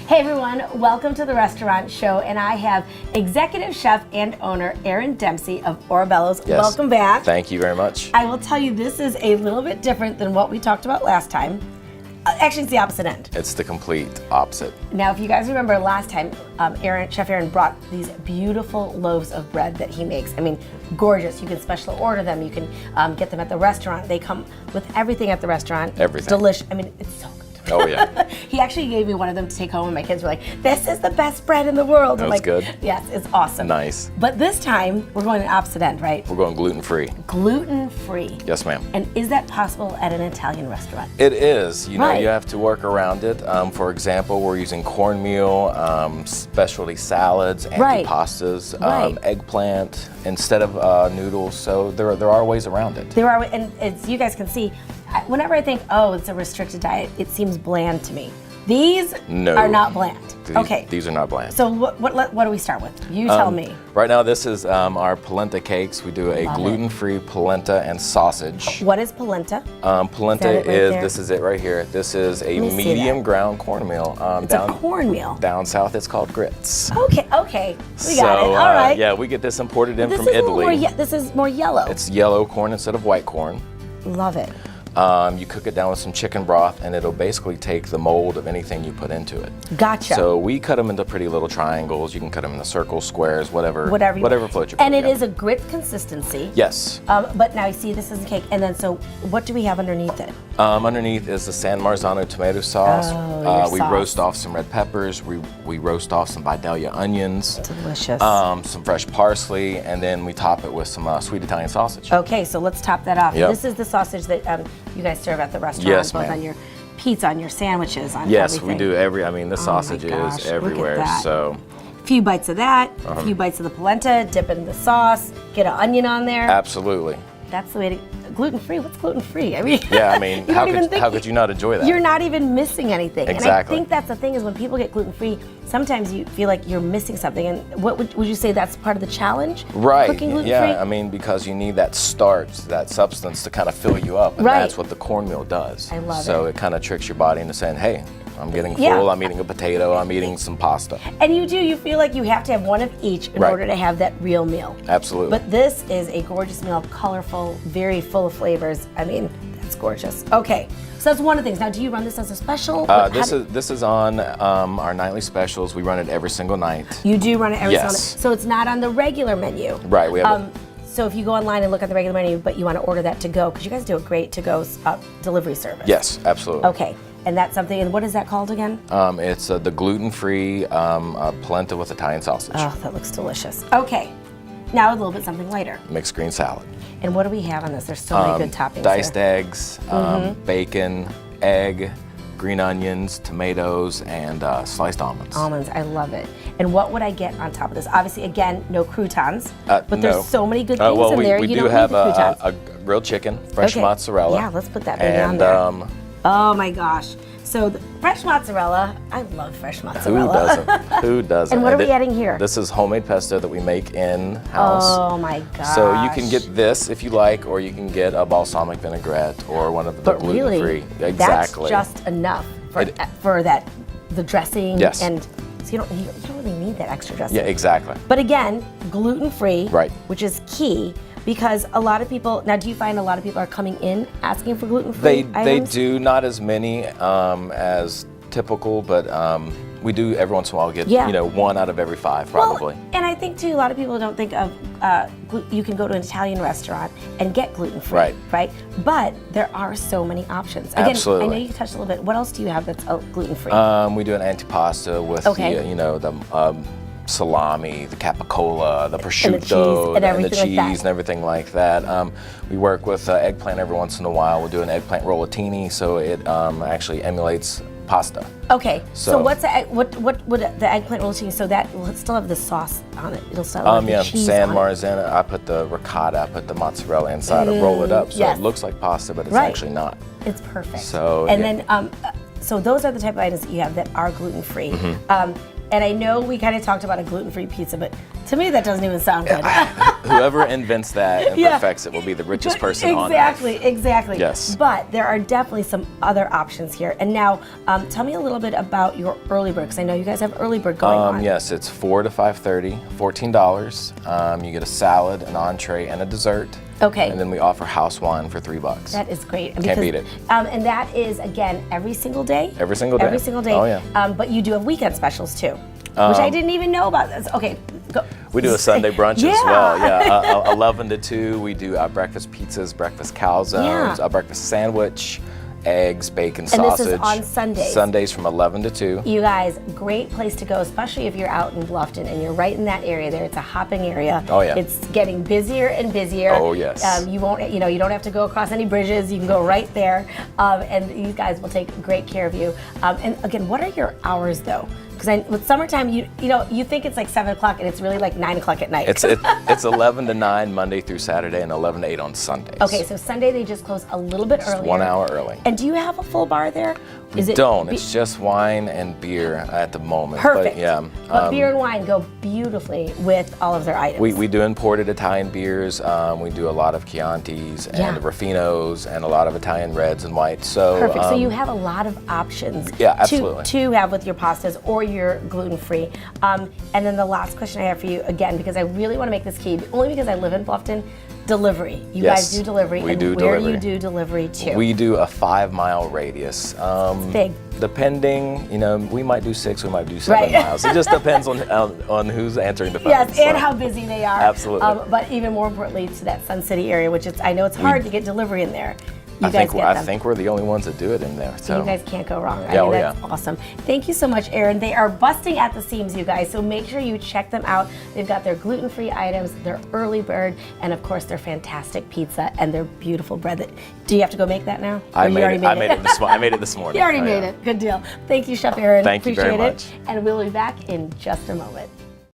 Hey everyone, welcome to the restaurant show, and I have executive chef and owner Aaron Dempsey of Orobello's. Yes. Welcome back. Thank you very much. I will tell you, this is a little bit different than what we talked about last time. Actually, it's the opposite end. It's the complete opposite. Now, if you guys remember last time, Chef Aaron brought these beautiful loaves of bread that he makes. I mean, gorgeous. You can special order them. You can get them at the restaurant. They come with everything at the restaurant. Everything. Delicious. I mean, it's so good. Oh yeah. He actually gave me one of them to take home, and my kids were like, "This is the best bread in the world." I'm That's like, good. Yes, it's awesome. Nice. But this time, we're going the opposite end, right? We're going gluten-free. Gluten-free. Yes, ma'am. And is that possible at an Italian restaurant? It is. You know, Right. you have to work around it. For example, we're using cornmeal, specialty salads, Right. antipastas, Right. eggplant instead of noodles. So there are ways around it. There are, and as you guys can see, whenever I think, oh, it's a restricted diet, it seems bland to me. These No. are not bland. Okay. These are not bland. So what do we start with? You tell me. Right now, this is our polenta cakes. We do a Love it. gluten-free polenta and sausage. What is polenta? Polenta Is that it right there? this is it right here. This is a me see medium that. ground cornmeal. It's a cornmeal. Down south, it's called grits. Okay, we got it. All right. Yeah, we get this imported in This from is a little Italy. more this is more yellow. It's yellow corn instead of white corn. Love it. You cook it down with some chicken broth, and it'll basically take the mold of anything you put into it. Gotcha. So we cut them into pretty little triangles. You can cut them into circles, squares, whatever floats your boat. And it yeah. is a grit consistency. Yes. But now you see, this is a cake, and then so what do we have underneath it? Underneath is the San Marzano tomato sauce. Oh, your we sauce. roast off some red peppers. We roast off some Vidalia onions. Delicious. Some fresh parsley, and then we top it with some sweet Italian sausage. Okay, so let's top that off. Yep. This is the sausage that you guys serve at the restaurant, Yes, both ma'am. on your pizza, on your sandwiches, on Yes, everything. we do the sausage Oh my gosh, is look at everywhere. that. So A few bites of that, a few bites of the polenta, dip it in the sauce, get an onion on there. absolutely. That's the way to gluten-free. What's gluten-free? I mean, Yeah, I mean, you how don't even think how could you not enjoy that? You're not even missing anything. Exactly. And I think that's the thing, is when people get gluten-free, sometimes you feel like you're missing something. And what would you say that's part of the challenge? Right. Cooking gluten-free? Yeah, I mean, because you need that starch, that substance to kind of fill you up, and Right. that's what the cornmeal does. I love so it. it kind of tricks your body into saying, "Hey, I'm getting full. Yeah. I'm eating a potato. I'm eating some pasta." And you feel like you have to have one of each in Right. order to have that real meal. Absolutely. But this is a gorgeous meal, colorful, very full of flavors. I mean, that's gorgeous. Okay, so that's one of the things. Now, do you run this as a special? This is on our nightly specials. We run it every single night. You do run it every Yes. single so it's not on the regular menu. Right. We have. So if you go online and look at the regular menu, but you want to order that to go, because you guys do a great to go delivery service. Yes, absolutely. Okay, and that's something. And what is that called again? It's the gluten-free polenta with Italian sausage, Oh, that looks delicious. Okay, now a little bit something lighter. mixed green salad, And what do we have on this? There's so many good toppings. diced here. eggs, bacon, egg, green onions, tomatoes, and sliced almonds. Almonds, I love it. And what would I get on top of this? Obviously, again, no croutons, but no. there's so many good things Well, in there. we You do don't have need the croutons. a grilled chicken, fresh Okay. mozzarella. Yeah, let's put that baby on and there. Oh my gosh. So the fresh mozzarella, I love fresh who mozzarella. doesn't? Who doesn't? And what are we adding here? This is homemade pesto that we make in-house. Oh my gosh. So you can get this if you like, or you can get a balsamic vinaigrette or one of the But gluten-free. really, Exactly. that's just enough for the dressing. Yes. And so you don't really need that extra dressing. Yeah, exactly. But again, gluten-free, Right. which is key, because a lot of people, now do you find a lot of people are coming in asking for gluten-free They items? do, not as many as typical, but we do every once in a while get Yeah. one out of every 5 probably. Well, and I think too, a lot of people don't think of, you can go to an Italian restaurant and get gluten-free, Right. But there are so many options. Again, Absolutely. I know you touched a little bit. What else do you have that's gluten-free? We do an antipasta with Okay. the salami, the capicola, the prosciutto, cheese and everything like that. and everything like that. We work with eggplant every once in a while. We'll do an eggplant rollatini, so it actually emulates pasta. Okay, so So- what's what would the eggplant routine? So that will still have the sauce on it. It'll still have the cheese San on it. Marzano. I put the ricotta, I put the mozzarella inside and roll it up, so yes. it looks like pasta, but it's Right. actually not. It's perfect. So, and yeah. then so those are the type of items that you have that are gluten free. And I know we kind of talked about a gluten-free pizza, but to me that doesn't even sound good. Whoever invents that and perfects it will be the richest person on earth. Exactly. Yes. But there are definitely some other options here. And now, tell me a little bit about your early bird, because I know you guys have early bird going on. Yes, it's 4 to 5:30, $14. You get a salad, an entree, and a dessert. Okay. And then we offer house wine for $3. That is great. Can't beat it. And that is, again, every single day? Every single day. Every single day. Oh, yeah. But you do have weekend specials too, which I didn't even know about. This. Okay, go. We do a Sunday brunch as well. Yeah, 11 to 2. We do breakfast pizzas, breakfast calzones, a breakfast sandwich, eggs, bacon, sausage. And this is on Sundays. Sundays from 11 to 2. You guys, great place to go, especially if you're out in Bluffton and you're right in that area there. It's a hopping area. Oh yeah. It's getting busier and busier. Oh yes. You won't, you don't have to go across any bridges. You can go right there, and these guys will take great care of you. And again, what are your hours though? Because with summertime, you think it's like 7 o'clock, and it's really like 9 o'clock at night. It's 11 to 9 Monday through Saturday, and 11 to 8 on Sundays. Okay, so Sunday they just close a little bit earlier. 1 hour early. And do you have a full bar there? We don't. It's just wine and beer at the moment. Perfect. But, yeah, but beer and wine go beautifully with all of their items. We do imported Italian beers. We do a lot of Chiantis and Raffinos and a lot of Italian reds and whites. So perfect. So you have a lot of options. Yeah, absolutely. To have with your pastas or your gluten-free. And then the last question I have for you, again, because I really want to make this key, only because I live in Bluffton. Delivery. You guys do delivery. We do where delivery. You do delivery to? We do a 5-mile radius. It's big. Depending, we might do 6, we might do 7 miles. It just depends on who's answering the phone. Yes, and how busy they are. Absolutely. But even more importantly, to that Sun City area, which I know it's hard to get delivery in there. I think we're the only ones that do it in there. So you guys can't go wrong. Yeah, That's awesome. Thank you so much, Aaron. They are busting at the seams, you guys. So make sure you check them out. They've got their gluten-free items, their early bird, and of course their fantastic pizza and their beautiful bread. Do you have to go make that now? I made it this morning. You already made it. Good deal. Thank you, Chef Aaron. Thank you very much. And we'll be back in just a moment.